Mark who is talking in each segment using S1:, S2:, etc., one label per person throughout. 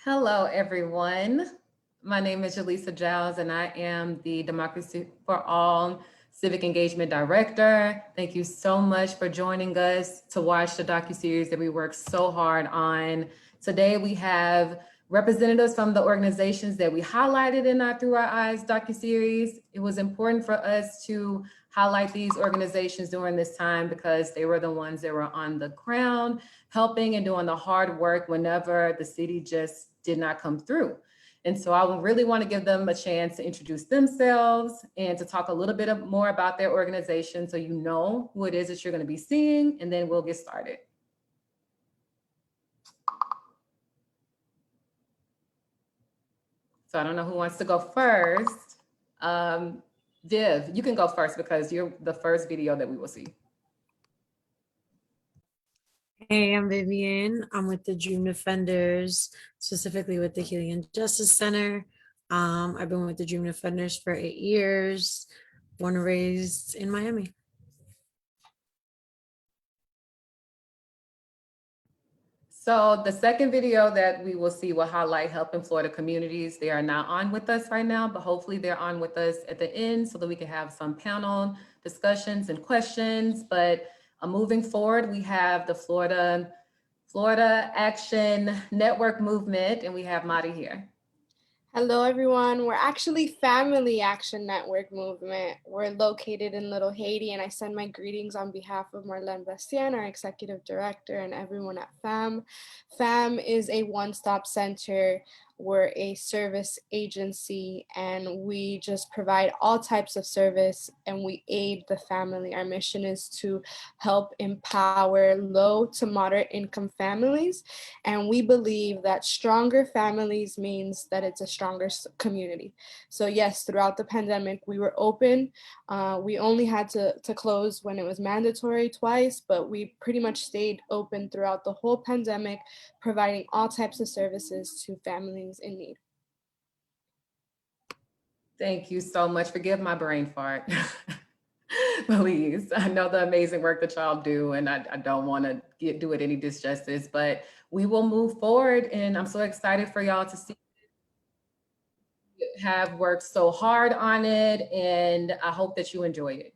S1: Hello, everyone. My name is Jaleesa Giles, and I am the Democracy for All Civic Engagement Director. Thank you so much for joining us to watch the docuseries that we worked so hard on. Today, we have representatives from the organizations that we highlighted in our Through Our Eyes docuseries. It was important for us to highlight these organizations during this time because they were the ones that were on the ground helping and doing the hard work whenever the city just did not come through. And so I would really want to give them a chance to introduce themselves and to talk a little bit more about their organization so you know who it is that you're going to be seeing, and then we'll get started. So I don't know who wants to go first. Viv, you can go first because you're the first video that we will see.
S2: Hey, I'm Vivian. I'm with the Dream Defenders, specifically with the Healing and Justice Center. I've been with the Dream Defenders for 8 years, born and raised in Miami.
S1: So the second video that we will see will highlight help in Florida communities. They are not on with us right now, but hopefully they're on with us at the end so that we can have some panel discussions and questions. But moving forward, we have the Florida Action Network movement, and we have Madi here.
S3: Hello, everyone. We're actually Family Action Network Movement. We're located in Little Haiti, and I send my greetings on behalf of Marlene Bastien, our executive director, and everyone at FAM. FAM is a one-stop center. We're a service agency, and we just provide all types of service, and we aid the family. Our mission is to help empower low to moderate income families, and we believe that stronger families means that it's a stronger community. So yes, throughout the pandemic, we were open. We only had to close when it was mandatory twice, but we pretty much stayed open throughout the whole pandemic, providing all types of services to families in need.
S1: Thank you so much. Forgive my brain fart. Please, I know the amazing work that y'all do, and I don't want to do it any disjustice, but we will move forward, and I'm so excited for y'all to see have worked so hard on it, and I hope that you enjoy it.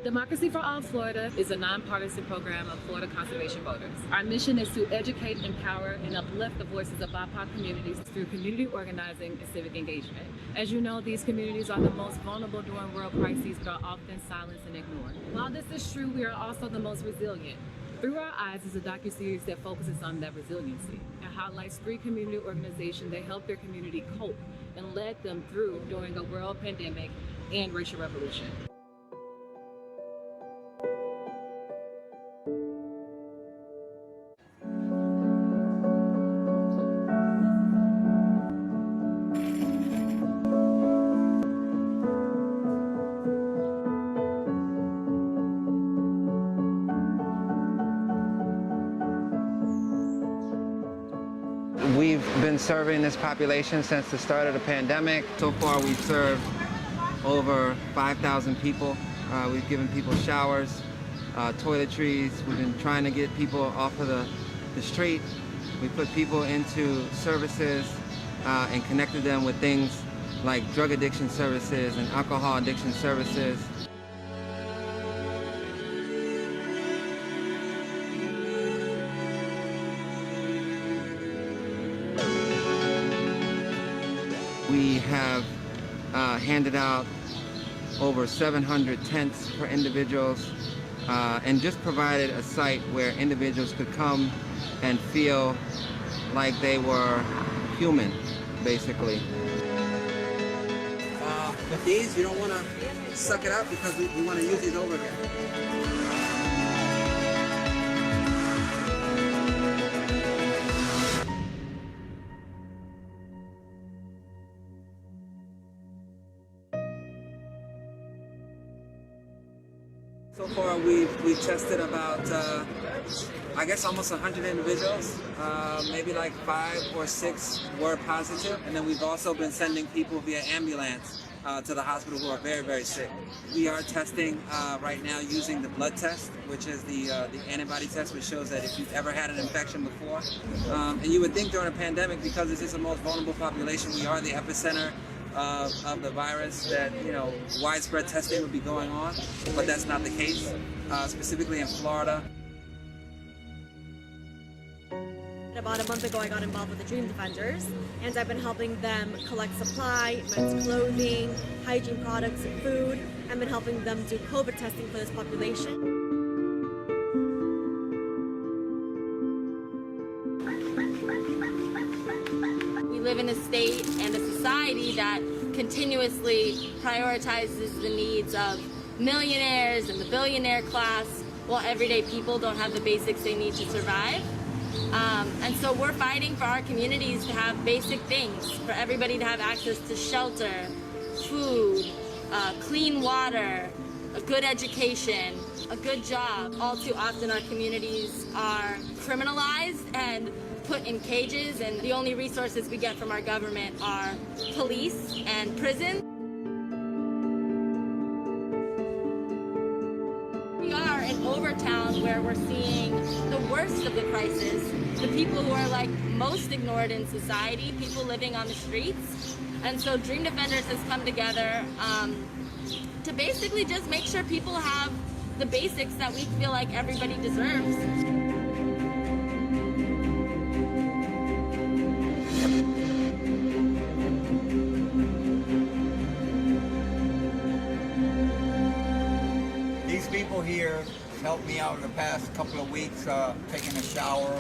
S1: Democracy for All Florida is a nonpartisan program of Florida conservation voters. Our mission is to educate, empower, and uplift the voices of BIPOC communities through community organizing and civic engagement. As you know, these communities are the most vulnerable during world crises but are often silenced and ignored. While this is true, we are also the most resilient. Through Our Eyes is a docuseries that focuses on that resiliency and highlights 3 community organizations that helped their community cope and led them through during a world pandemic and racial revolution.
S4: We've been serving this population since the start of the pandemic. So far, we've served over 5,000 people. We've given people showers, toiletries. We've been trying to get people off of the street. We put people into services and connected them with things like drug addiction services and alcohol addiction services. We have handed out over 700 tents for individuals and just provided a site where individuals could come and feel like they were human, basically.
S5: With these, you don't want to suck it up because we want to use these over again. So far, we've tested about, I guess, almost 100 individuals. Maybe like 5 or 6 were positive, and then we've also been sending people via ambulance to the hospital who are very, very sick. We are testing right now using the blood test, which is the antibody test, which shows that if you've ever had an infection before. And you would think during a pandemic, because this is the most vulnerable population, we are the epicenter of the virus, that, you know, widespread testing would be going on, but that's not the case, specifically in Florida.
S6: About a month ago, I got involved with the Dream Defenders, and I've been helping them collect supply, men's clothing, hygiene products, and food. I've been helping them do COVID testing for this population.
S7: We live in a state and a society that continuously prioritizes the needs of millionaires and the billionaire class, while everyday people don't have the basics they need to survive. And so we're fighting for our communities to have basic things, for everybody to have access to shelter, food, clean water, a good education, a good job. All too often our communities are criminalized and put in cages, and the only resources we get from our government are police and prison. We are in Overtown, where we're seeing the worst of the crisis, the people who are like most ignored in society, people living on the streets. And so Dream Defenders has come together to basically just make sure people have the basics that we feel like everybody deserves.
S8: These people here helped me out in the past couple of weeks, taking a shower,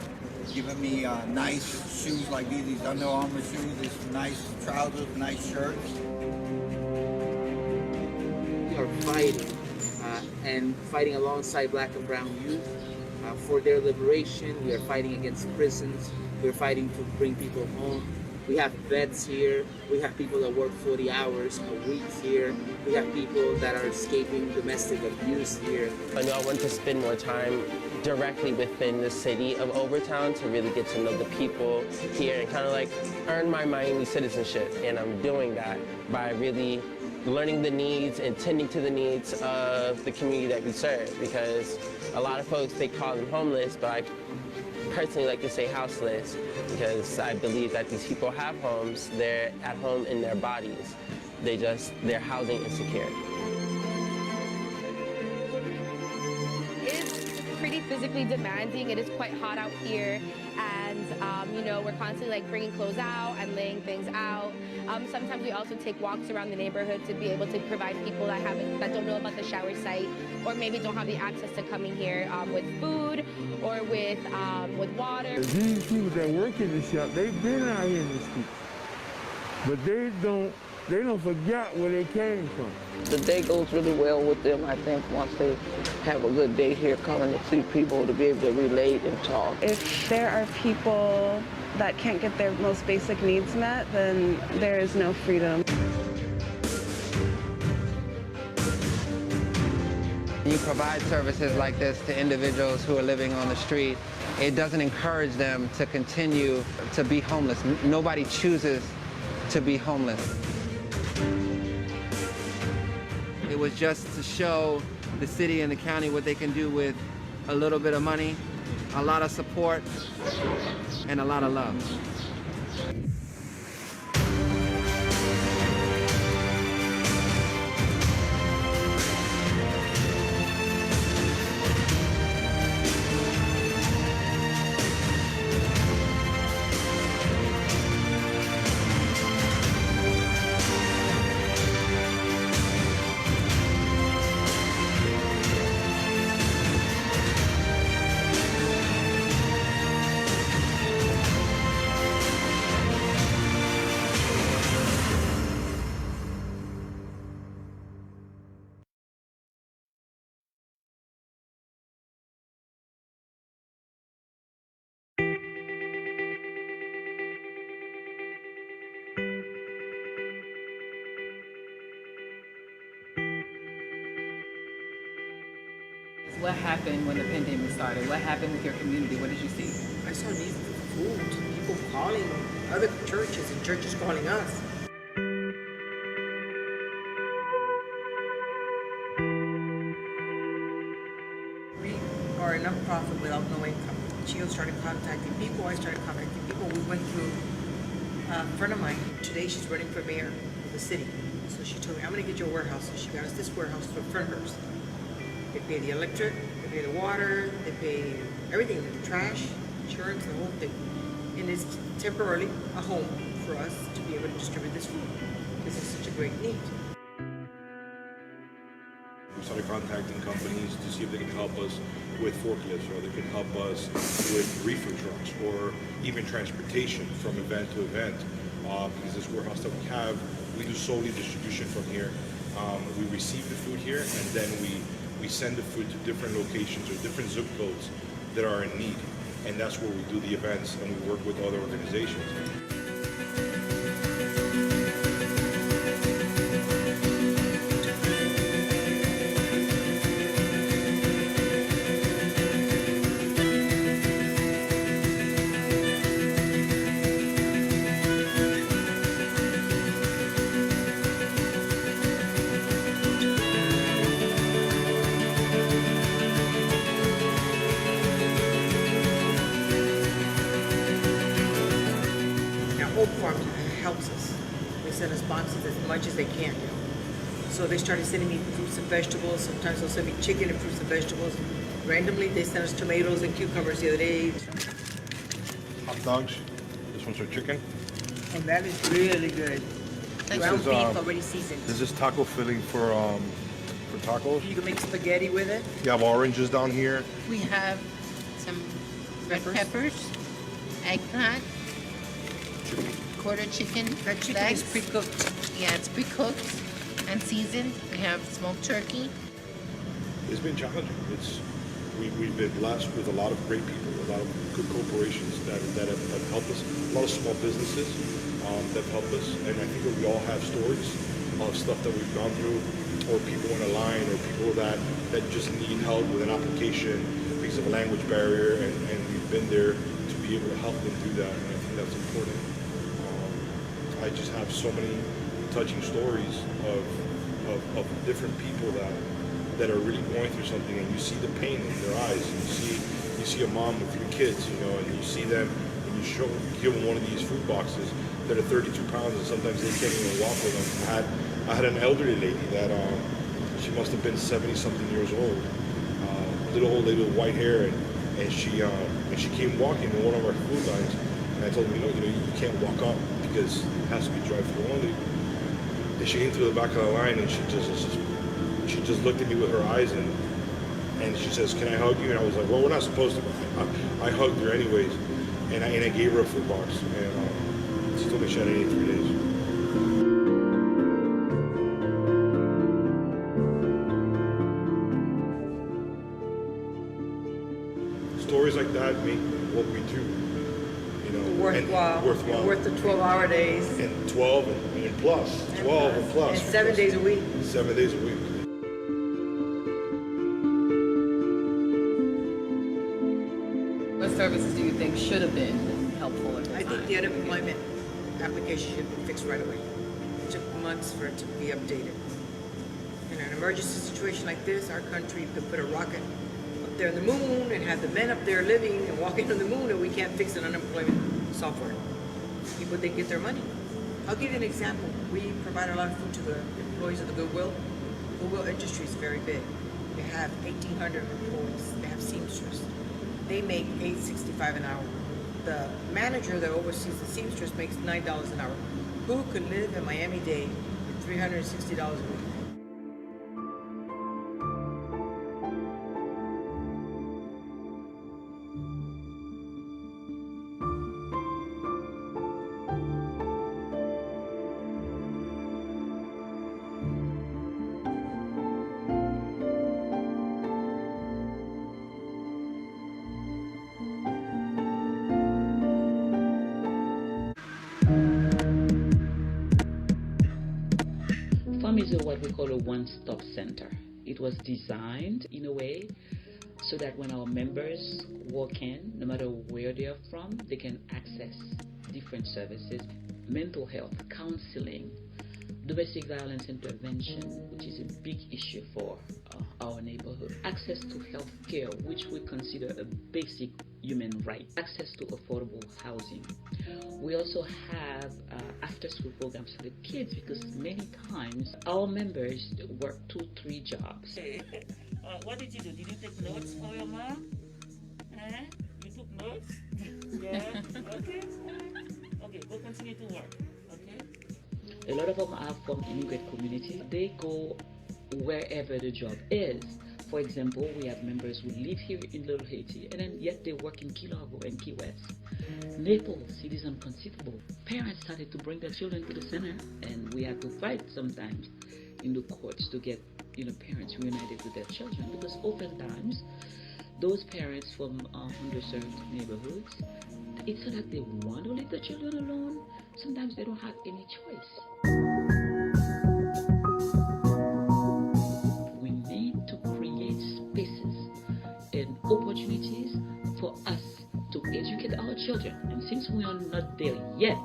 S8: giving me nice shoes like these Under Armour shoes, these nice trousers, nice shirts.
S9: We are fighting and fighting alongside Black and brown youth for their liberation. We are fighting against prisons. We're fighting to bring people home. We have vets here. We have people that work 40 hours a week here. We have people that are escaping domestic abuse here.
S10: I know I want to spend more time directly within the city of Overtown to really get to know the people here and kind of like earn my Miami citizenship. And I'm doing that by really learning the needs and tending to the needs of the community that we serve, because a lot of folks, they call them homeless, but I personally like to say houseless, because I believe that these people have homes. They're at home in their bodies. They're housing insecure.
S11: It's pretty physically demanding. It is quite hot out here, and you know, we're constantly like bringing clothes out and laying things out. Sometimes we also take walks around the neighborhood to be able to provide people that don't know about the shower site, or maybe don't have the access to coming here with food or with water.
S12: These people that work in the shop, they've been out here in the streets, but they don't forget where they came from.
S13: The day goes really well with them, I think, once they have a good day here coming to see people, to be able to relate and talk.
S14: If there are people that can't get their most basic needs met, then there is no freedom.
S4: You provide services like this to individuals who are living on the street. It doesn't encourage them to continue to be homeless. Nobody chooses to be homeless. It was just to show the city and the county what they can do with a little bit of money, a lot of support, and a lot of love.
S1: What happened when the pandemic started? What happened with your community? What did you see?
S15: I saw needs for food, people calling other churches and churches calling us. We are a nonprofit without no income. She started contacting people, I started contacting people. We went through a friend of mine. Today she's running for mayor of the city. So she told me, I'm gonna get you a warehouse. So she got us this warehouse for a friend of hers. They pay the electric, they pay the water, they pay everything, the trash, insurance, the whole thing. And it's temporarily a home for us to be able to distribute this food because it's such a great need.
S16: We started contacting companies to see if they can help us with forklifts, or they can help us with reefer trucks, or even transportation from event to event. Because this warehouse that we have, we do solely distribution from here. We receive the food here, and then we send the food to different locations or different zip codes that are in need. And that's where we do the events, and we work with other organizations.
S15: Farm helps us. They send us boxes as much as they can. So they started sending me fruits and vegetables. Sometimes they'll send me chicken and fruits and vegetables. Randomly, they sent us tomatoes and cucumbers the other day.
S16: Hot dogs. This one's our chicken.
S15: And that is really good. Ground beef already seasoned.
S16: This is taco filling for tacos.
S15: You can make spaghetti with it.
S16: You have oranges down here.
S17: We have some red peppers, eggplant, quarter chicken.
S15: That chicken
S17: legs.
S15: is pre-cooked.
S17: Yeah, it's pre-cooked and seasoned. We have smoked turkey.
S16: It's been challenging. We've been blessed with a lot of great people, a lot of good corporations that have helped us, a lot of small businesses that have helped us, and I think that we all have stories of stuff that we've gone through, or people in a line, or people that just need help with an application because of a language barrier, and we've been there to be able to help them do that, and I think that's important. I just have so many touching stories of different people that are really going through something, and you see the pain in their eyes. You see a mom with 3 kids, and you see them, and you give them one of these food boxes that are 32 pounds, and sometimes they can't even walk with them. I had an elderly lady that she must have been 70-something years old, little old lady with white hair, and she came walking in one of our food lines, and I told her, you can't walk up because it has to be drive-through only. And she came through the back of the line, and she just looked at me with her eyes, and she says, "Can I hug you?" And I was like, "Well, we're not supposed to." I hugged her anyways, and I gave her a food box, and she told me she had 83 days. Stories like that make what we do,
S15: worthwhile. Worth the 12-hour days.
S16: And 12 and plus. 12 and plus.
S15: And 7 days a week.
S16: 7 days a week.
S1: What services do you think should have been helpful at the
S15: I
S1: time?
S15: think the unemployment application should be fixed right away. It took months for it to be updated. In an emergency situation like this, our country could put a rocket up there on the moon and have the men up there living and walking on the moon, and we can't fix an unemployment software. People, they get their money. I'll give you an example. We provide a lot of food to the employees of the Goodwill. Goodwill industry is very big. They have 1,800 employees. They have seamstress. They make $8.65 an hour. The manager that oversees the seamstress makes $9 an hour. Who could live in Miami-Dade with $360 a week?
S18: FAM is what we call a one-stop center. It was designed in a way so that when our members walk in, no matter where they are from, they can access different services, mental health, counseling, domestic violence intervention, which is a big issue for our neighborhood, access to health care, which we consider a basic human right, access to affordable housing. We also have after-school programs for the kids, because many times our members work 2-3 jobs. Hey, what did you do? Did you take notes for your mom? You took notes? Yeah. Okay. Okay, go continue to work. Okay. A lot of them are from immigrant communities. They go wherever the job is. For example, we have members who live here in Little Haiti, and then yet they work in Key Largo and Key West. Naples, it is inconceivable. Parents started to bring their children to the center, and we had to fight sometimes in the courts to get parents reunited with their children, because oftentimes those parents from underserved neighborhoods, it's not that they want to leave the children alone. Sometimes they don't have any choice. We need to create spaces and opportunities for us to educate our children. And since we are not there yet,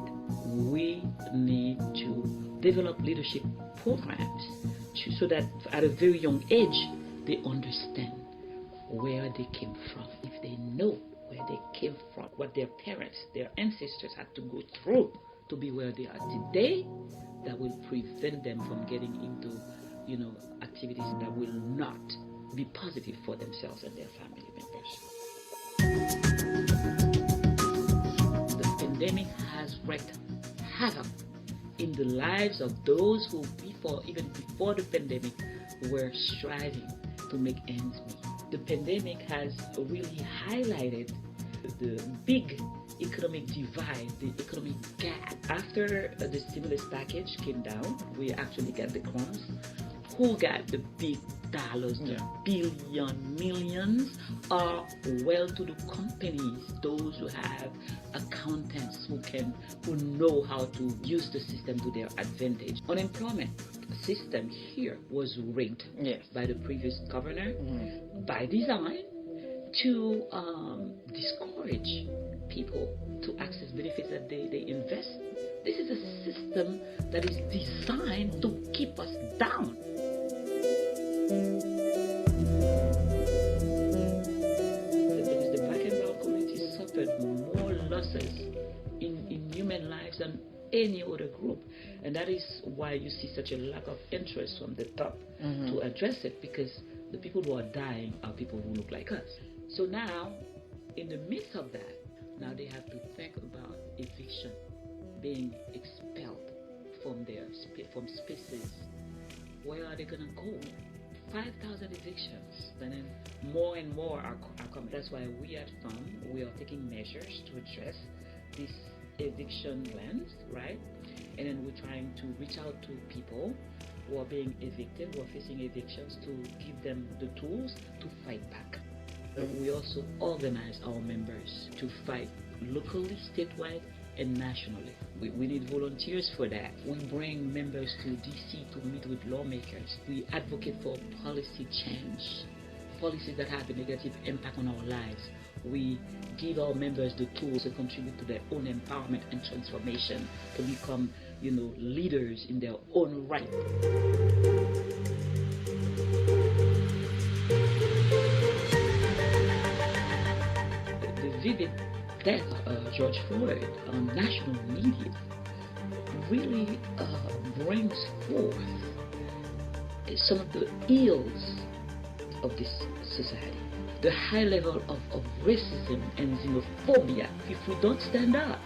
S18: we need to develop leadership programs so that at a very young age, they understand where they came from. If they know where they came from, what their parents, their ancestors had to go through to be where they are today, that will prevent them from getting into, activities that will not be positive for themselves and their family members. The pandemic has wreaked havoc in the lives of those who even before the pandemic were striving to make ends meet. The pandemic has really highlighted the big economic divide, the economic gap. After the stimulus package came down, we actually got the crumbs. Who got the big dollars, the billion, millions, are well-to-do companies, those who have accountants who know how to use the system to their advantage. Unemployment system here was rigged by the previous governor by design to discourage people to access benefits that they invest. This is a system that is designed to keep us down. Because the black and brown community suffered more losses in human lives than any other group, and that is why you see such a lack of interest from the top to address it, because the people who are dying are people who look like us. So now, in the midst of that, now they have to think about eviction, being expelled from spaces. Where are they gonna go? 5,000 evictions, and then more and more are coming. That's why we at FAM, we are taking measures to address this eviction lens, right? And then we're trying to reach out to people who are being evicted, who are facing evictions, to give them the tools to fight back. We also organize our members to fight locally, statewide, and nationally. We need volunteers for that. We bring members to DC to meet with lawmakers. We advocate for policy change, policies that have a negative impact on our lives. We give our members the tools to contribute to their own empowerment and transformation, to become, leaders in their own right. The vivid death of George Floyd on national media really brings forth some of the ills of this society. The high level of racism and xenophobia. If we don't stand up,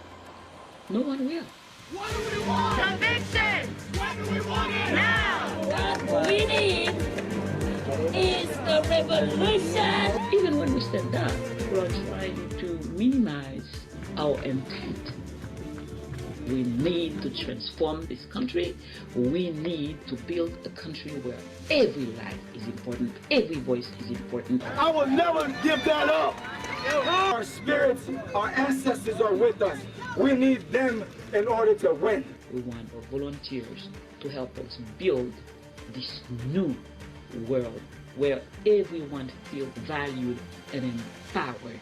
S18: no one will.
S19: What do we want? Conviction! What do we want now? What we need is the revolution!
S18: Even when we stand up, we are trying to minimize our impact. We need to transform this country. We need to build a country where every life is important, every voice is important.
S20: I will never give that up. Our spirits, our ancestors are with us. We need them in order to win.
S18: We want our volunteers to help us build this new world where everyone feels valued and empowered.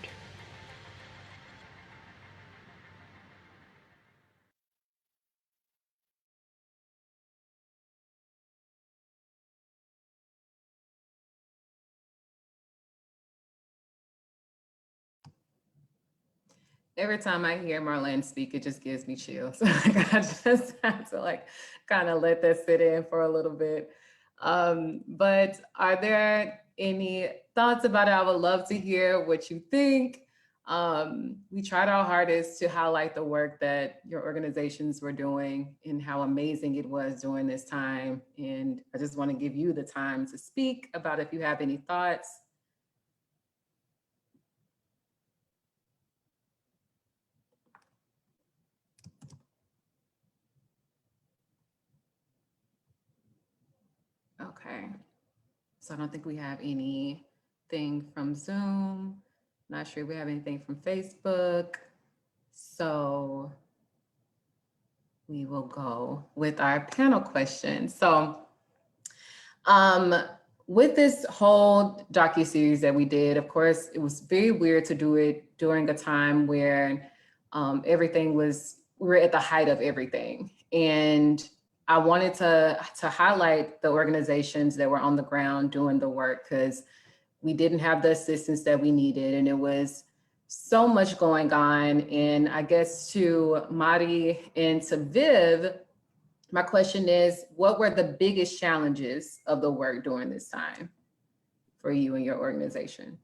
S1: Every time I hear Marlene speak, it just gives me chills. Like, I just have to like kind of let that sit in for a little bit. But are there any thoughts about it? I would love to hear what you think. We tried our hardest to highlight the work that your organizations were doing and how amazing it was during this time. And I just want to give you the time to speak about if you have any thoughts. Okay. So I don't think we have anything from Zoom. Not sure if we have anything from Facebook. So we will go with our panel question. So um, with this whole docuseries that we did, of course, it was very weird to do it during a time where everything was, we were at the height of everything. And I wanted to highlight the organizations that were on the ground doing the work, because we didn't have the assistance that we needed, and it was so much going on. And I guess to Mari and to Viv, my question is, what were the biggest challenges of the work during this time for you and your organization?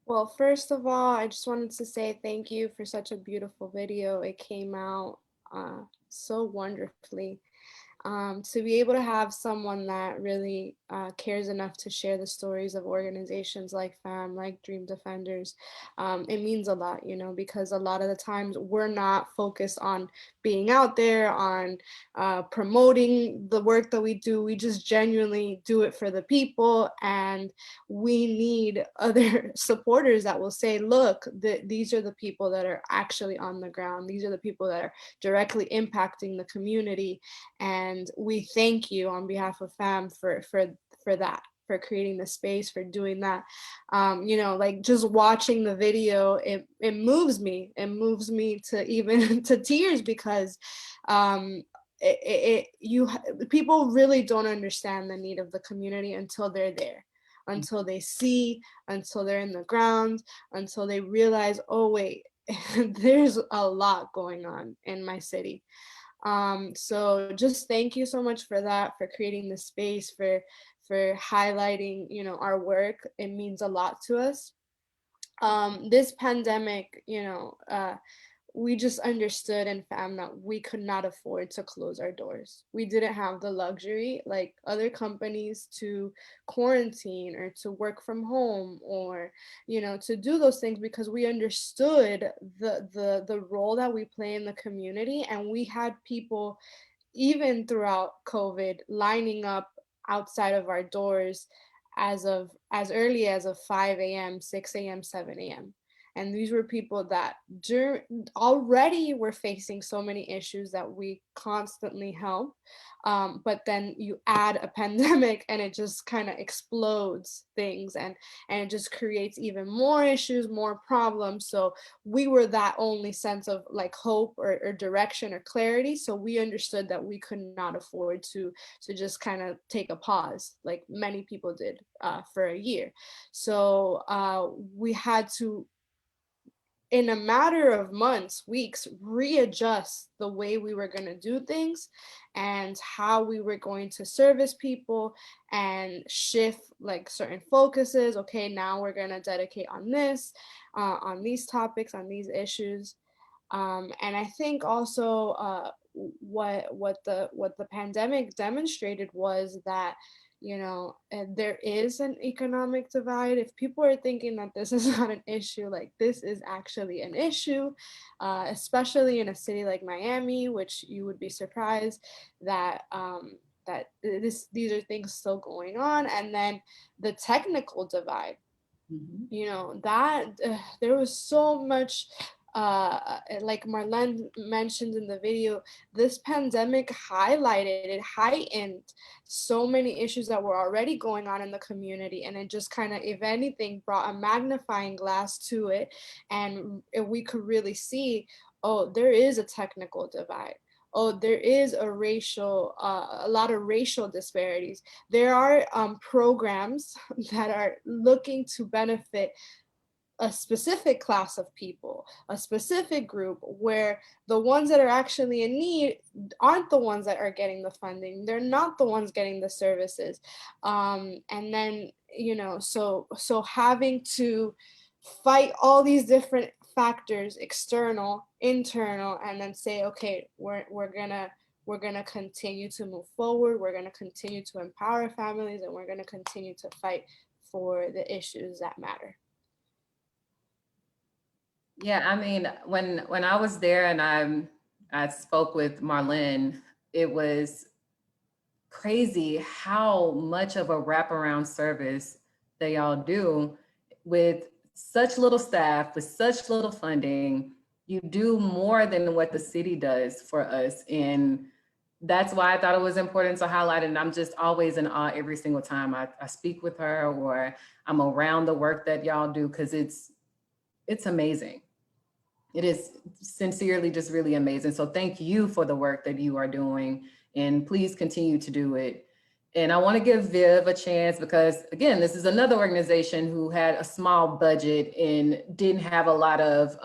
S3: Well, first of all, I just wanted to say thank you for such a beautiful video. It came out so wonderfully. To be able to have someone that really cares enough to share the stories of organizations like FAM, like Dream Defenders, it means a lot, you know, because a lot of the times we're not focused on being out there, on promoting the work that we do. We just genuinely do it for the people, and we need other supporters that will say, look, these are the people that are actually on the ground. These are the people that are directly impacting the community. And we thank you on behalf of FAM for that, for creating the space, for doing that. You know, like just watching the video, it moves me. It moves me to even to tears, because people really don't understand the need of the community until they're there, until they see, until they're in the ground, until they realize, oh wait, there's a lot going on in my city. So just thank you so much for that, for creating the space, for highlighting, you know, our work. It means a lot to us. This pandemic, you know, we just understood and found that we could not afford to close our doors. We didn't have the luxury like other companies to quarantine or to work from home, or, you know, to do those things, because we understood the role that we play in the community. And we had people even throughout COVID lining up outside of our doors as early as of 5 a.m., 6 a.m., 7 a.m. And these were people that already were facing so many issues that we constantly help. But then you add a pandemic and it just kind of explodes things, and it just creates even more issues, more problems. So we were that only sense of like hope or direction or clarity. So we understood that we could not afford to just kind of take a pause like many people did for a year. So we had to, in a matter of months, weeks, readjust the way we were going to do things and how we were going to service people, and shift like certain focuses. Okay, now we're going to dedicate on this, on these topics, on these issues. And I think also what the pandemic demonstrated was that, you know, there is an economic divide. If people are thinking that this is not an issue, like this is actually an issue, especially in a city like Miami, which you would be surprised that these are things still going on. And then the technical divide, you know, that there was so much like Marlene mentioned in the video, this pandemic highlighted, it heightened so many issues that were already going on in the community. And it just kind of, if anything, brought a magnifying glass to it. And we could really see, oh, there is a technical divide. Oh, there is a lot of racial disparities. There are programs that are looking to benefit a specific class of people, a specific group, where the ones that are actually in need aren't the ones that are getting the funding. They're not the ones getting the services. And then, so having to fight all these different factors, external, internal, and then say, okay, we're gonna continue to move forward. We're gonna continue to empower families, and we're gonna continue to fight for the issues that matter.
S1: Yeah, I mean, when I was there and I spoke with Marlene, it was crazy how much of a wraparound service they all do with such little staff, with such little funding. You do more than what the city does for us. And that's why I thought it was important to highlight it. And I'm just always in awe every single time I speak with her or I'm around the work that y'all do, because it's amazing. It is sincerely just really amazing. So thank you for the work that you are doing, and please continue to do it. And I want to give Viv a chance because, again, this is another organization who had a small budget and didn't have a lot of,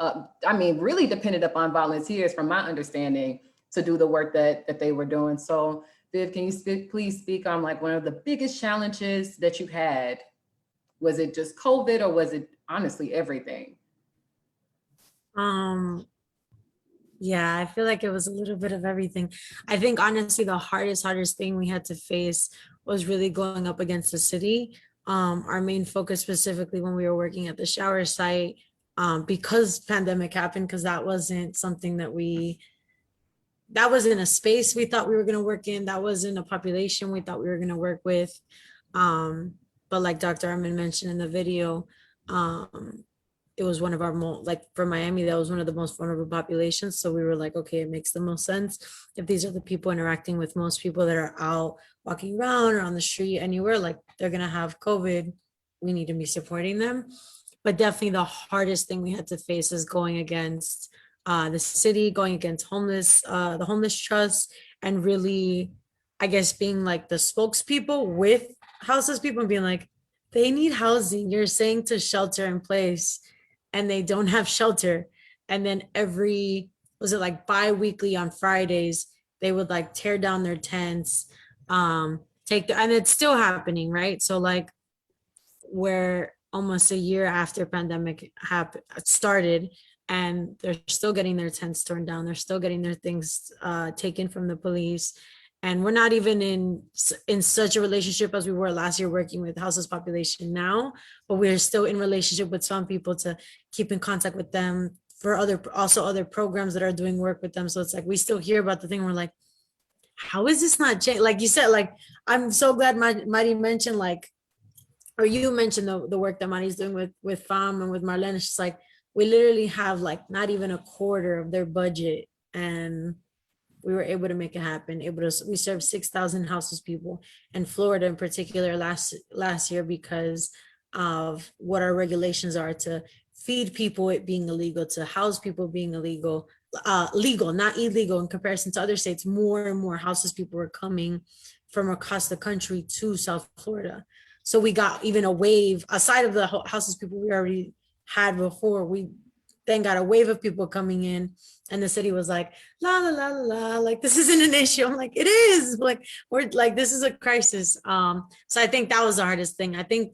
S1: really depended upon volunteers, from my understanding, to do the work that they were doing. So Viv, can you please speak on like one of the biggest challenges that you had? Was it just COVID, or was it honestly everything?
S2: Yeah, I feel like it was a little bit of everything. I think honestly, the hardest thing we had to face was really going up against the city. Our main focus specifically when we were working at the shower site, because pandemic happened, because that wasn't something that wasn't a space we thought we were going to work in. That wasn't a population we thought we were going to work with. But like Dr. Armin mentioned in the video, it was one of our like for Miami, that was one of the most vulnerable populations. So we were like, okay, it makes the most sense. If these are the people interacting with most people that are out walking around or on the street anywhere, like they're going to have COVID, we need to be supporting them. But definitely the hardest thing we had to face is going against the city, going against the homeless trust, and really, I guess, being like the spokespeople with houseless people and being like, they need housing. You're saying to shelter in place, and they don't have shelter. And then was it like bi-weekly on Fridays, they would like tear down their tents, and it's still happening, right? So like we're almost a year after pandemic started, and they're still getting their tents torn down. They're still getting their things taken from the police. And we're not even in such a relationship as we were last year working with houseless population now, but we're still in relationship with some people to keep in contact with them for other programs that are doing work with them. So it's like, we still hear about the thing. We're like, how is this not changed? Like you said, like, I'm so glad Mari mentioned, like, or you mentioned the work that Mari's doing with FAM and with Marlene. It's just like, we literally have like not even a quarter of their budget, and we were able to make it happen. We served 6,000 houseless people in Florida in particular last year, because of what our regulations are to feed people, it being illegal, to house people being illegal, legal, not illegal. In comparison to other states, more and more houseless people were coming from across the country to South Florida. So we got even a wave, aside of the houseless people we already had before, we then got a wave of people coming in, and the city was like, la, la, la, la, la, like, this isn't an issue. I'm like, it is. Like, we're like, this is a crisis. So I think that was the hardest thing. I think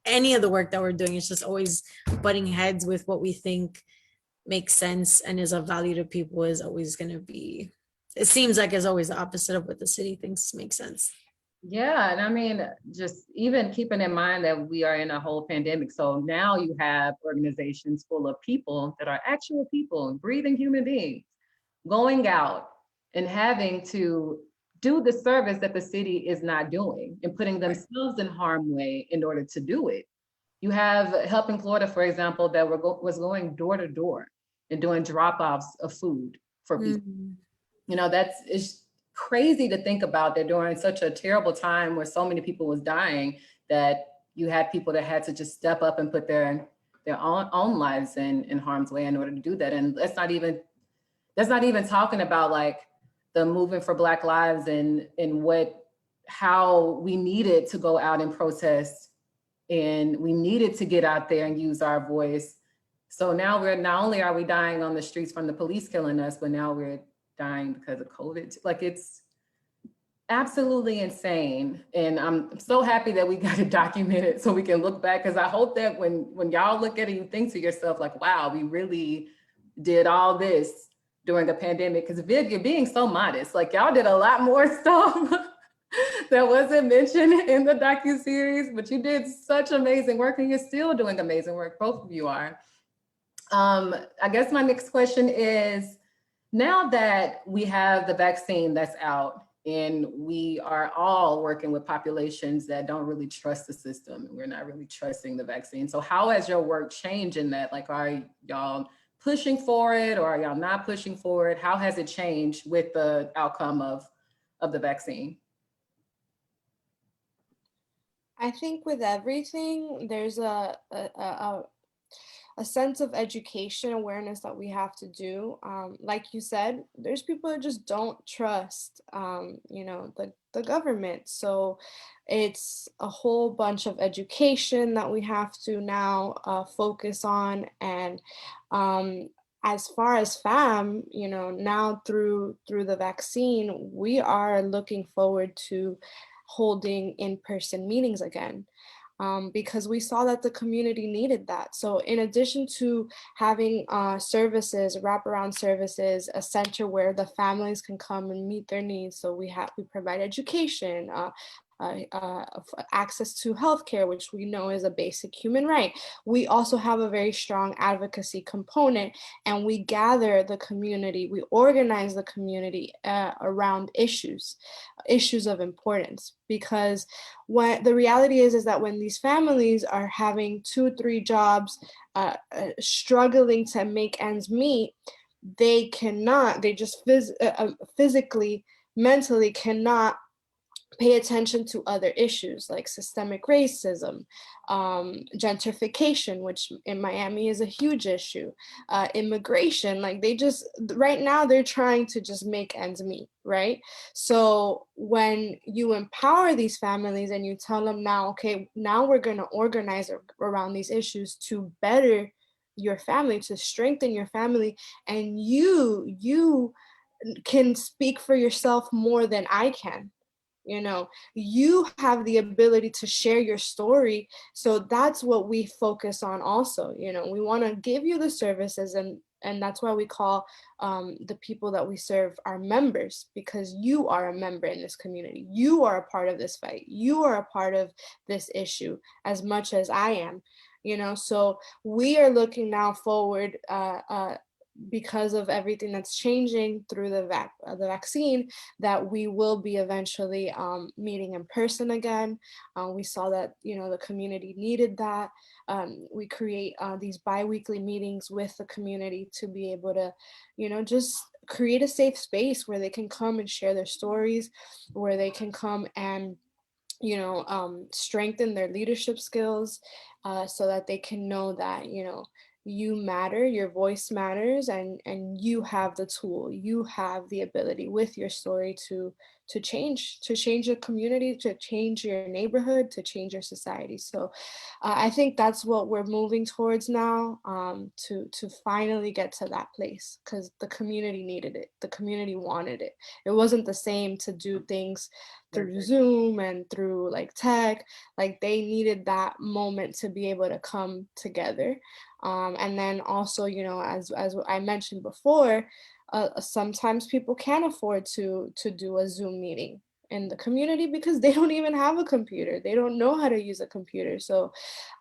S2: any of the work that we're doing is just always butting heads with what we think makes sense and is of value to people is always going to be, it seems like it's always the opposite of what the city thinks makes sense.
S1: Yeah, and I mean, just even keeping in mind that we are in a whole pandemic. So now you have organizations full of people that are actual people, breathing human beings, going out and having to do the service that the city is not doing and putting themselves in harm's way in order to do it. You have Helping Florida, for example, that was going door to door, and doing drop-offs of food for people.
S2: Mhm.
S1: You know, it's crazy to think about that during such a terrible time where so many people was dying, that you had people that had to just step up and put their own lives in harm's way in order to do that. And that's not even talking about like the movement for Black lives and how we needed to go out and protest, and we needed to get out there and use our voice. So now we're not only are we dying on the streets from the police killing us, but now we're dying because of COVID. Like, it's absolutely insane. And I'm so happy that we got it documented so we can look back, because I hope that when y'all look at it, you think to yourself like, wow, we really did all this during a pandemic. Because Viv, you're being so modest. Like, y'all did a lot more stuff that wasn't mentioned in the docuseries, but you did such amazing work, and you're still doing amazing work. Both of you are. I guess my next question is, now that we have the vaccine that's out and we are all working with populations that don't really trust the system, and we're not really trusting the vaccine. So how has your work changed in that? Like, are y'all pushing for it, or are y'all not pushing for it? How has it changed with the outcome of the vaccine?
S3: I think with everything, there's a sense of education awareness that we have to do. Like you said, there's people that just don't trust, the government. So it's a whole bunch of education that we have to now focus on. And as far as FAM, now through the vaccine, we are looking forward to holding in-person meetings again. Because we saw that the community needed that. So in addition to having services, wraparound services, a center where the families can come and meet their needs. So we provide education, access to healthcare, which we know is a basic human right. We also have a very strong advocacy component, and we gather the community, we organize the community around issues of importance. Because what the reality is that when these families are having 2-3 jobs, struggling to make ends meet, they just physically, mentally cannot pay attention to other issues like systemic racism, gentrification, which in Miami is a huge issue, immigration. Like, right now they're trying to just make ends meet, right? So when you empower these families and you tell them now, okay, now we're going to organize around these issues to better your family, to strengthen your family, and you can speak for yourself more than I can. You have the ability to share your story. So that's what we focus on also. We want to give you the services, and that's why we call the people that we serve our members, because you are a member in this community. You are a part of this fight. You are a part of this issue as much as I am. So we are looking now forward, because of everything that's changing through the vaccine, that we will be eventually meeting in person again. We saw that the community needed that. We create these bi-weekly meetings with the community to be able to just create a safe space where they can come and share their stories, where they can come and strengthen their leadership skills, so that they can know that you matter, your voice matters, and you have the tool, you have the ability with your story to change your community, to change your neighborhood, to change your society. So I think that's what we're moving towards now, to finally get to that place, because the community needed it, the community wanted it. It wasn't the same to do things through Zoom and through like tech. Like, they needed that moment to be able to come together. And then also, as I mentioned before, sometimes people can't afford to do a Zoom meeting in the community because they don't even have a computer. They don't know how to use a computer. So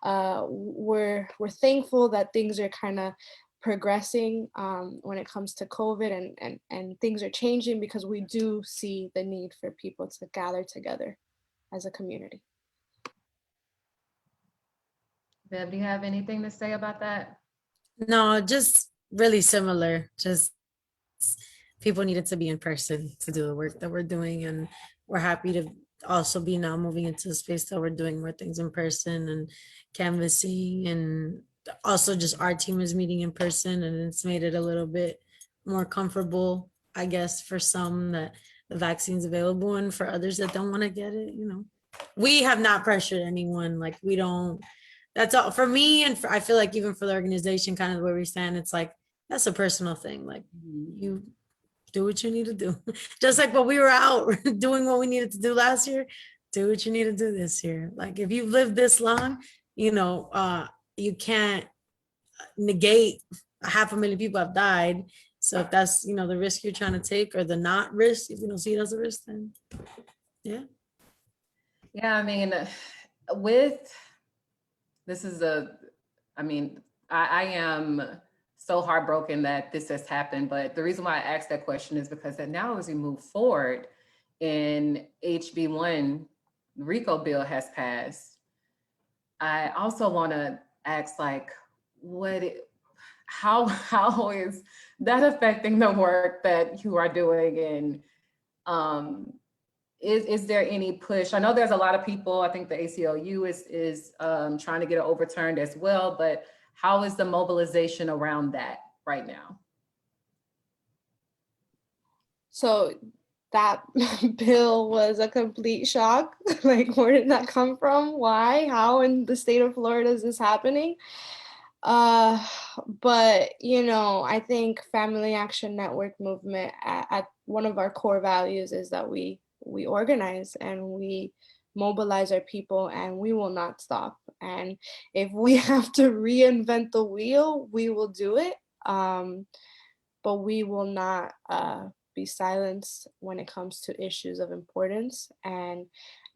S3: we're thankful that things are kind of progressing when it comes to COVID, and things are changing, because we do see the need for people to gather together as a community.
S1: Bev, do you have anything to say about that?
S2: No, just really similar. Just people needed to be in person to do the work that we're doing, and we're happy to also be now moving into a space that we're doing more things in person and canvassing, and also just our team is meeting in person, and it's made it a little bit more comfortable, I guess, for some that the vaccine's available, and for others that don't want to get it, we have not pressured anyone. Like, we don't, that's all for me. And I feel like even for the organization, kind of where we stand, it's like, that's a personal thing. Like, you do what you need to do. Just like when we were out doing what we needed to do last year, do what you need to do this year. Like, if you've lived this long, you can't negate 500,000 people have died. So if that's, the risk you're trying to take, or the not risk, if you don't see it as a risk, then yeah.
S1: Yeah, I mean, with this is I am so heartbroken that this has happened. But the reason why I asked that question is because that now, as we move forward in HB1, the RICO bill has passed. I also want to ask, like, how is that affecting the work that you are doing? And is there any push? I know there's a lot of people, I think the ACLU is trying to get it overturned as well, but how is the mobilization around that right now?
S3: So that bill was a complete shock. Like, where did that come from? Why? How in the state of Florida is this happening? But I think Family Action Network movement at one of our core values is that we organize and we mobilize our people, and we will not stop. And if we have to reinvent the wheel, we will do it. But we will not be silenced when it comes to issues of importance. And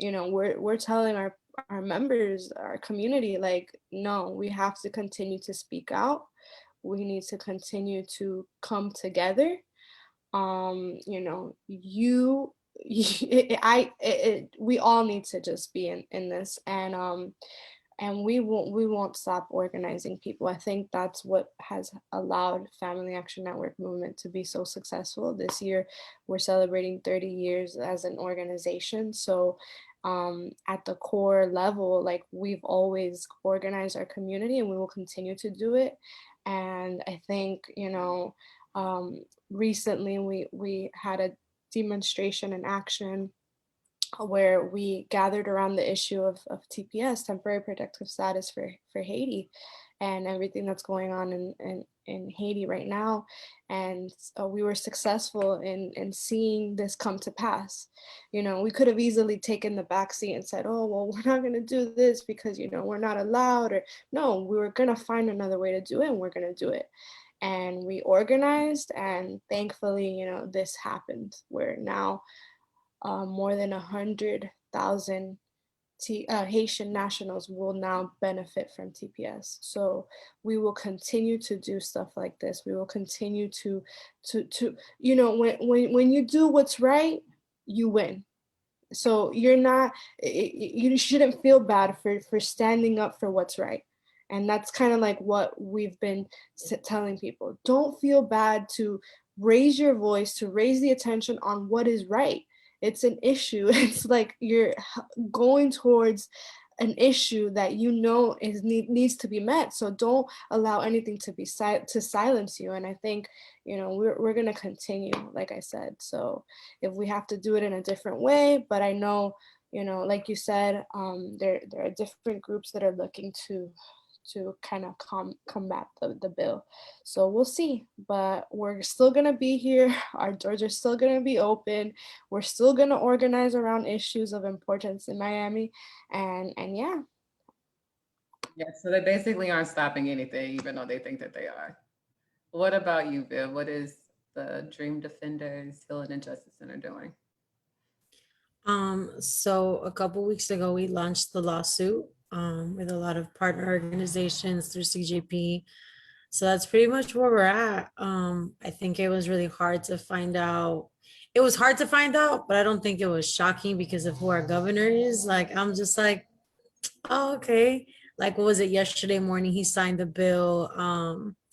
S3: we're telling our members, our community, like, no, we have to continue to speak out. We need to continue to come together. We all need to just be in this, and we won't stop organizing people. I think that's what has allowed Family Action Network movement to be so successful. This year, we're celebrating 30 years as an organization. So at the core level, like, we've always organized our community, and we will continue to do it. And I think, recently we had a demonstration in action where we gathered around the issue of TPS, temporary protective status for Haiti, and everything that's going on in Haiti right now. And we were successful in seeing this come to pass. We could have easily taken the backseat and said, oh, well, we're not going to do this because, we're not allowed. Or no, we were going to find another way to do it, and we're going to do it. And we organized, and thankfully, this happened, where now more than 100,000 Haitian nationals will now benefit from TPS. So we will continue to do stuff like this. We will continue to when you do what's right, you win. So you shouldn't feel bad for standing up for what's right. And that's kind of like what we've been telling people. Don't feel bad to raise your voice, to raise the attention on what is right. It's an issue. It's like you're going towards an issue that needs to be met. So don't allow anything to to silence you. And I think we're gonna continue, like I said. So if we have to do it in a different way, but I know like you said, there are different groups that are looking to kind of combat the bill. So we'll see, but we're still gonna be here. Our doors are still gonna be open. We're still gonna organize around issues of importance in Miami, and yeah.
S1: Yeah, so they basically aren't stopping anything, even though they think that they are. What about you, Viv? What is the Dream Defenders Healing and Justice Center doing?
S2: So a couple weeks ago, we launched the lawsuit with a lot of partner organizations through CJP. So that's pretty much where we're at. I think it was really hard to find out. It was hard to find out, but I don't think it was shocking because of who our governor is. Like, I'm just like, oh, okay. Like, what was it, yesterday morning? He signed the bill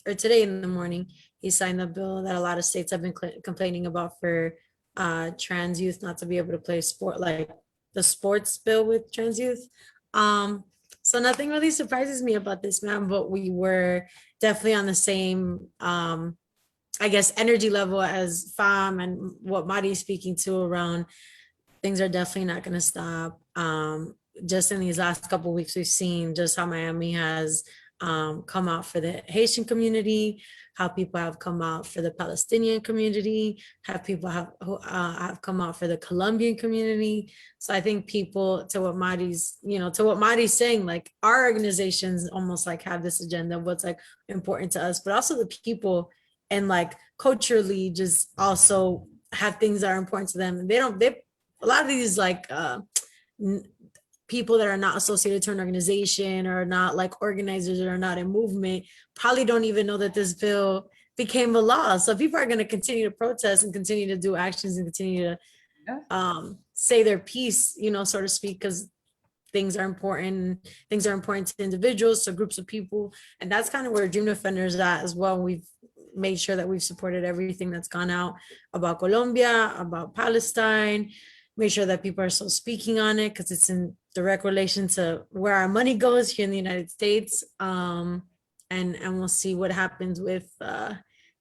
S2: or today in the morning, he signed the bill that a lot of states have been complaining about for trans youth not to be able to play sport, like the sports bill with trans youth. Um, so nothing really surprises me about this, man, but we were definitely on the same I guess energy level as FAM and what Mari's speaking to around things are definitely not going to stop. Just in these last couple of weeks, we've seen just how Miami has come out for the Haitian community, how people have come out for the Palestinian community, have people have come out for the Colombian community. So I think people, to what Mari's saying, like our organizations almost like have this agenda of what's like important to us, but also the people and like culturally just also have things that are important to them. And they a lot of these like people that are not associated to an organization or not like organizers or not in movement probably don't even know that this bill became a law. So people are going to continue to protest and continue to do actions and continue to say their piece, so to speak, because things are important. Things are important to individuals, to groups of people, and that's kind of where Dream Defenders is at as well. We've made sure that we've supported everything that's gone out about Colombia, about Palestine, make sure that people are still speaking on it because it's in direct relation to where our money goes here in the United States. And we'll see what happens with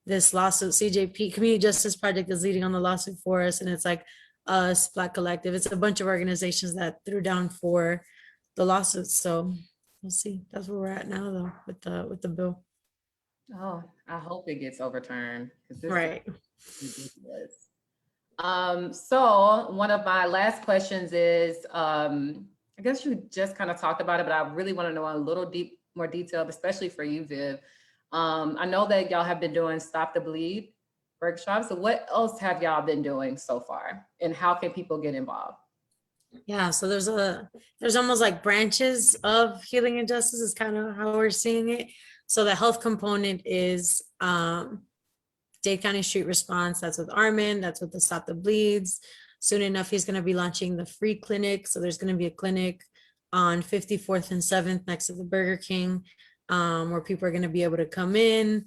S2: this lawsuit. CJP, Community Justice Project, is leading on the lawsuit for us, and it's like us, Black Collective. It's a bunch of organizations that threw down for the lawsuits. So we'll see. That's where we're at now, though, with the bill.
S1: Oh, I hope it gets overturned because this
S2: Right.
S1: is ridiculous. So one of my last questions is, I guess you just kind of talked about it, but I really want to know a little more detail, especially for you, Viv. I know that y'all have been doing Stop the Bleed workshops. So what else have y'all been doing so far, and how can people get involved?
S2: Yeah, so there's almost like branches of healing and justice is kind of how we're seeing it. So the health component is Dade County Street Response. That's with Armin. That's with the Stop the Bleeds. Soon enough, he's going to be launching the free clinic. So there's going to be a clinic on 54th and 7th next to the Burger King, where people are going to be able to come in,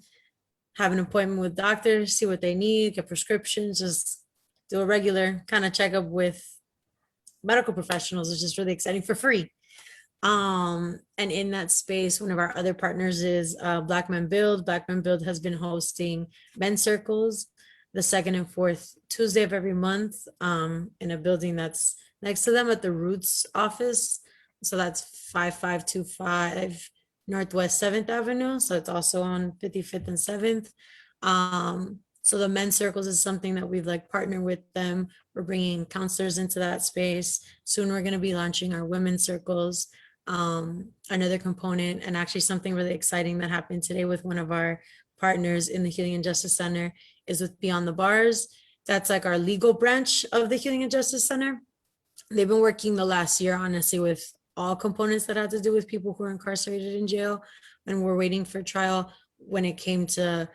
S2: have an appointment with doctors, see what they need, get prescriptions, just do a regular kind of checkup with medical professionals, which is really exciting, for free. And in that space, one of our other partners is Black Men Build. Black Men Build has been hosting men's circles the second and fourth Tuesday of every month in a building that's next to them at the Roots office. So that's 5525 Northwest 7th Avenue. So it's also on 55th and 7th. So the men's circles is something that we've like partnered with them. We're bringing counselors into that space. Soon we're going to be launching our women's circles. Another component, and actually something really exciting that happened today with one of our partners in the Healing and Justice Center, is with Beyond the Bars. That's like our legal branch of the Healing and Justice Center. They've been working the last year, honestly, with all components that have to do with people who are incarcerated in jail, and we're waiting for trial when it came to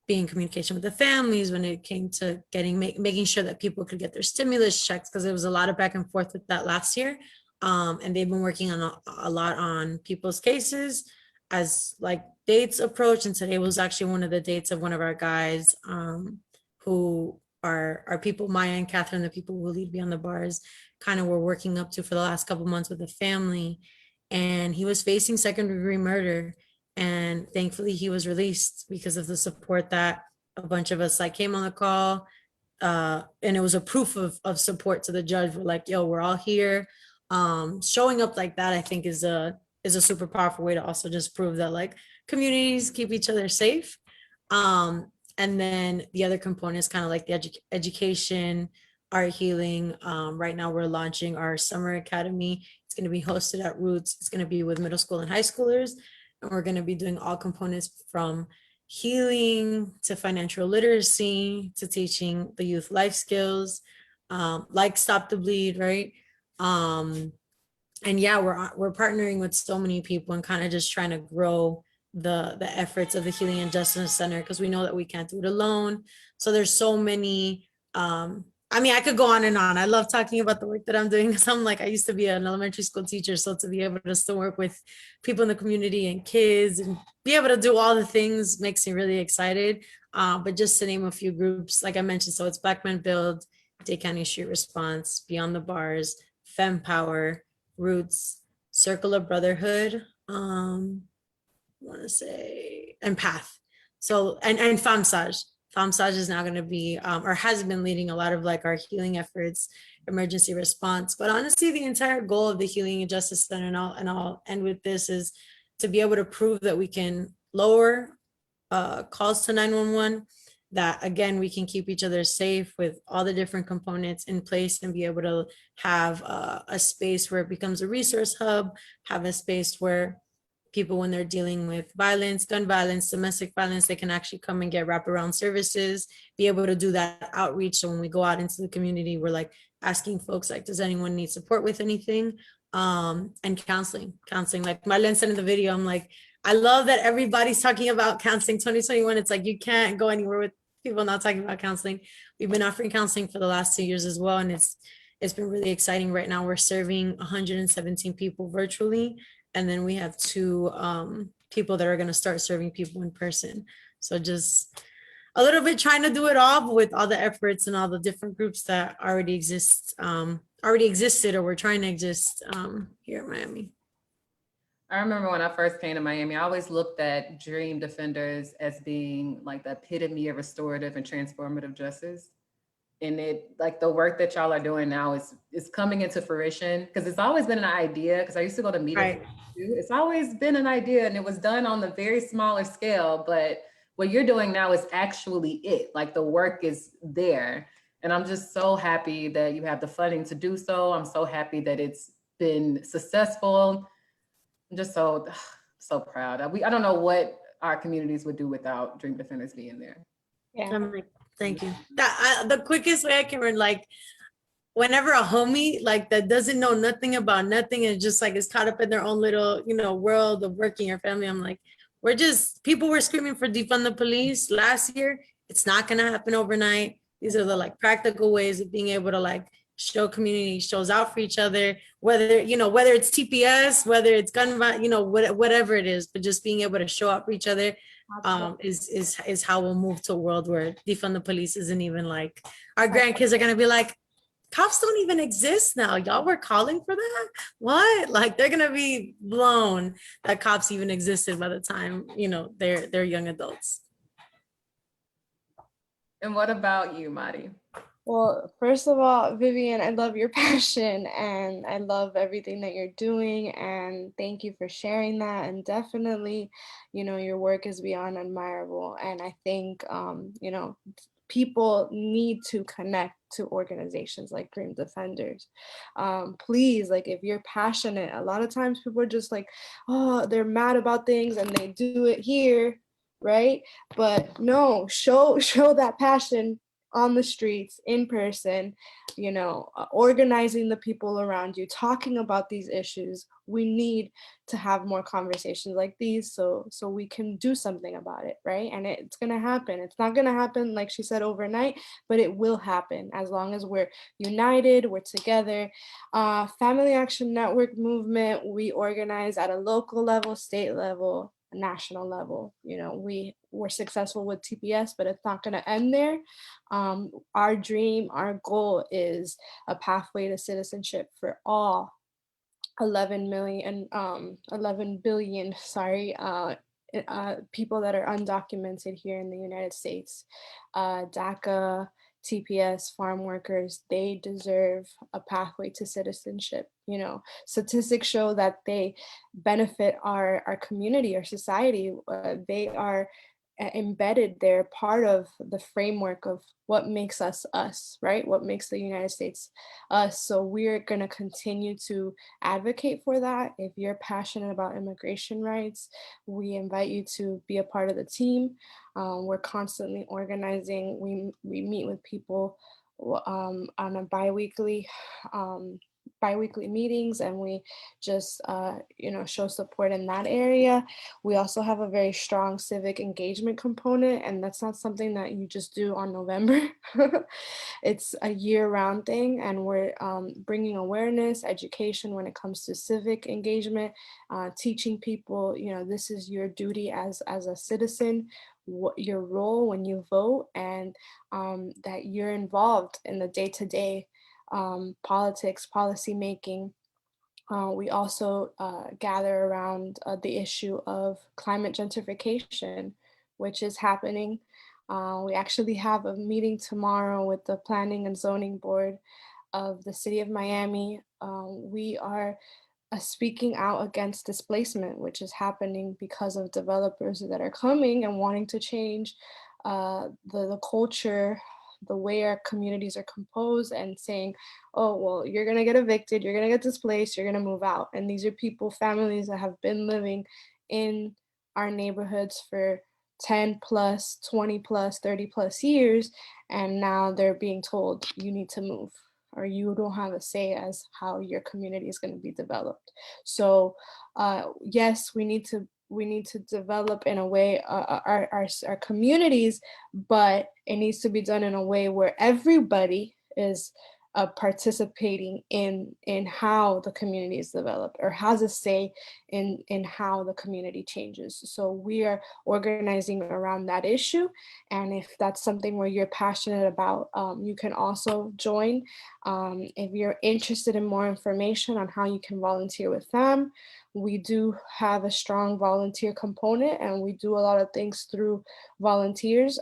S2: being in communication with the families, when it came to making sure that people could get their stimulus checks, because there was a lot of back and forth with that last year. And they've been working on a lot on people's cases as like dates approach. And today was actually one of the dates of one of our guys who are people, Maya and Catherine, the people who lead Beyond the Bars, kind of were working up to for the last couple months with the family. And he was facing second-degree murder. And thankfully he was released because of the support that a bunch of us like came on the call. And it was a proof of support to the judge. We're like, yo, we're all here. Showing up like that, I think is a super powerful way to also just prove that like communities keep each other safe. And then the other component is kind of like the education, art healing. Right now we're launching our summer academy. It's going to be hosted at Roots. It's going to be with middle school and high schoolers. And we're going to be doing all components from healing to financial literacy to teaching the youth life skills, like Stop the Bleed, right? And yeah, we're partnering with so many people and kind of just trying to grow the efforts of the Healing and Justice Center, because we know that we can't do it alone. So there's so many I mean, I could go on and on. I love talking about the work that I'm doing because I'm like, I used to be an elementary school teacher. So to be able to still work with people in the community and kids and be able to do all the things makes me really excited. But just to name a few groups, like I mentioned, so it's Black Men Build, Day County Street Response, Beyond the Bars, Fem Power, Roots, Circle of Brotherhood, I want to say, and Path. So, and FAMSAJ. FAMSAJ is now going to be, or has been leading a lot of like our healing efforts, emergency response. But honestly, the entire goal of the Healing and Justice Center, and I'll end with this, is to be able to prove that we can lower calls to 911, that again, we can keep each other safe with all the different components in place and be able to have a space where it becomes a resource hub, have a space where people, when they're dealing with violence, gun violence, domestic violence, they can actually come and get wraparound services, be able to do that outreach. So when we go out into the community, we're like asking folks like, does anyone need support with anything? And counseling, like Marlene said in the video, I'm like, I love that everybody's talking about counseling 2021. It's like, you can't go anywhere with people not talking about counseling. We've been offering counseling for the last 2 years as well. And it's been really exciting. Right now, we're serving 117 people virtually. And then we have 2 people that are going to start serving people in person. So just a little bit trying to do it all, but with all the efforts and all the different groups that already existed or were trying to exist here in Miami.
S1: I remember when I first came to Miami, I always looked at Dream Defenders as being like the epitome of restorative and transformative justice. And it, like, the work that y'all are doing now is coming into fruition, because it's always been an idea, because I used to go to meetings too. It's always been an idea, and it was done on the very smaller scale, but what you're doing now is actually it. Like, the work is there. And I'm just so happy that you have the funding to do so. I'm so happy that it's been successful. I'm just so proud. I don't know what our communities would do without Dream Defenders being there.
S3: Yeah.
S2: I'm like, thank you. The quickest way I can like, whenever a homie like that doesn't know nothing about nothing and just like is caught up in their own little, world of working or family, I'm like, people were screaming for defund the police last year. It's not gonna happen overnight. These are the like practical ways of being able to like show community shows out for each other, whether it's TPS, whether it's gun, whatever it is, but just being able to show up for each other is how we'll move to a world where defund the police isn't even like, our grandkids are gonna be like, cops don't even exist now. Y'all were calling for that? What? Like, they're gonna be blown that cops even existed by the time, they're young adults.
S1: And what about you, Madi?
S3: Well, first of all, Vivian, I love your passion and I love everything that you're doing, and thank you for sharing that. And definitely, your work is beyond admirable. And I think, people need to connect to organizations like Dream Defenders. Please, like, if you're passionate, a lot of times people are just like, oh, they're mad about things and they do it here, right? But no, show that passion on the streets, in person, organizing the people around you, talking about these issues. We need to have more conversations like these so we can do something about it, right? And it's going to happen. It's not going to happen, like she said, overnight, but it will happen as long as we're united, we're together. Family Action Network movement, we organize at a local level, state level, national level. We were successful with TPS, but it's not going to end there. Our dream, our goal is a pathway to citizenship for all 11 billion, people that are undocumented here in the United States. DACA, TPS, farm workers, they deserve a pathway to citizenship. Statistics show that they benefit our community, our society. They are embedded, they're part of the framework of what makes us us, right? What makes the United States us. So we're going to continue to advocate for that. If you're passionate about immigration rights, we invite you to be a part of the team. We're constantly organizing. We meet with people on a bi-weekly biweekly meetings, and we just show support in that area. We also have a very strong civic engagement component, and that's not something that you just do on November. It's a year-round thing, and we're bringing awareness, education when it comes to civic engagement, teaching people, this is your duty as a citizen, what your role when you vote, and that you're involved in the day-to-day politics, policy making. We also gather around the issue of climate gentrification, which is happening. We actually have a meeting tomorrow with the Planning and Zoning Board of the City of Miami. We are speaking out against displacement, which is happening because of developers that are coming and wanting to change the culture, the way our communities are composed, and saying, oh, well, you're going to get evicted, you're going to get displaced, you're going to move out. And these are people, families that have been living in our neighborhoods for 10 plus, 20 plus, 30 plus years, and now they're being told you need to move, or you don't have a say as how your community is going to be developed. So yes, we need to develop in a way our communities, but it needs to be done in a way where everybody is participating in how the community is developed, or has a say in how the community changes. So we are organizing around that issue, and if that's something where you're passionate about, you can also join. If you're interested in more information on how you can volunteer with them, we do have a strong volunteer component, and we do a lot of things through volunteers.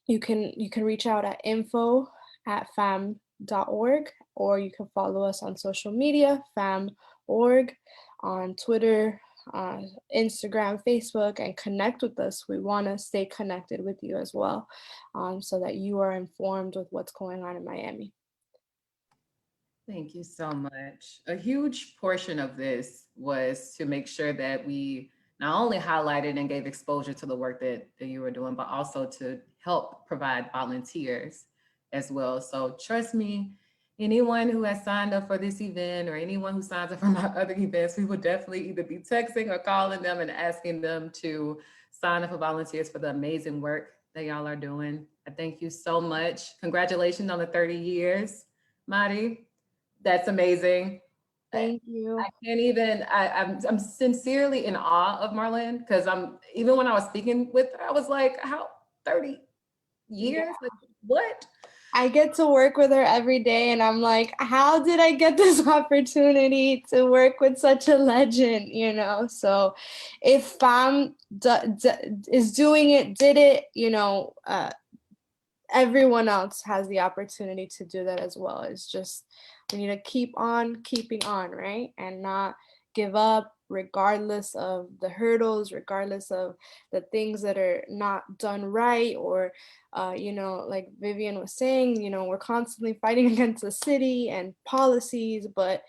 S3: You can reach out at info@fam.org, or you can follow us on social media, fam.org, on Twitter, Instagram, Facebook, and connect with us. We want to stay connected with you as well, so that you are informed with what's going on in Miami.
S1: Thank you so much. A huge portion of this was to make sure that we not only highlighted and gave exposure to the work that you were doing, but also to help provide volunteers as well. So trust me, anyone who has signed up for this event, or anyone who signs up for my other events, we will definitely either be texting or calling them and asking them to sign up for volunteers for the amazing work that y'all are doing. I thank you so much. Congratulations on the 30 years, Mari. That's amazing.
S3: Thank you.
S1: I can't even, I'm sincerely in awe of Marlene, because even when I was speaking with her, I was like, how 30 years?
S3: Yeah.
S1: Like, what?
S3: I get to work with her every day, and I'm like, how did I get this opportunity to work with such a legend, So if FAM is doing it, did it, everyone else has the opportunity to do that as well. It's just, we need to keep on keeping on, right? And not give up, regardless of the hurdles, regardless of the things that are not done right, or like Vivian was saying, we're constantly fighting against the city and policies, but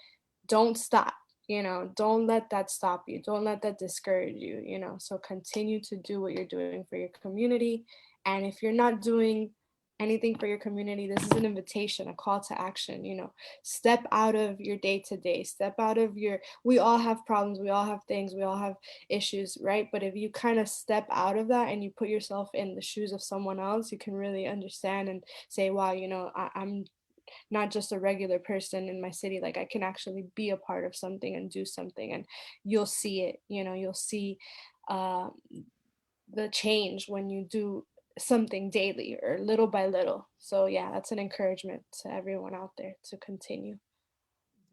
S3: don't stop. Don't let that stop you, don't let that discourage you. So continue to do what you're doing for your community. And if you're not doing anything for your community, this is an invitation, a call to action. Step out of your day-to-day, step out of we all have problems, we all have things, we all have issues, right? But if you kind of step out of that and you put yourself in the shoes of someone else, you can really understand and say, wow, I'm not just a regular person in my city. Like, I can actually be a part of something and do something, and you'll see it. You'll see the change when you do something daily or little by little. So yeah, that's an encouragement to everyone out there to continue.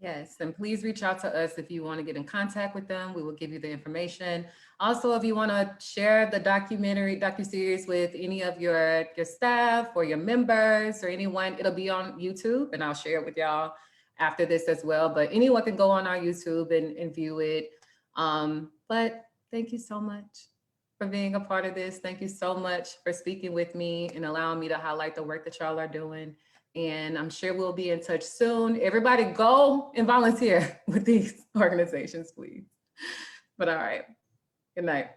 S1: Yes, and please reach out to us if you want to get in contact with them. We will give you the information. Also, if you want to share the docuseries with any of your staff or your members or anyone, it'll be on YouTube, and I'll share it with y'all after this as well. But anyone can go on our YouTube and view it. But thank you so much for being a part of this. Thank you so much for speaking with me and allowing me to highlight the work that y'all are doing. And I'm sure we'll be in touch soon. Everybody go and volunteer with these organizations, please. But all right, good night.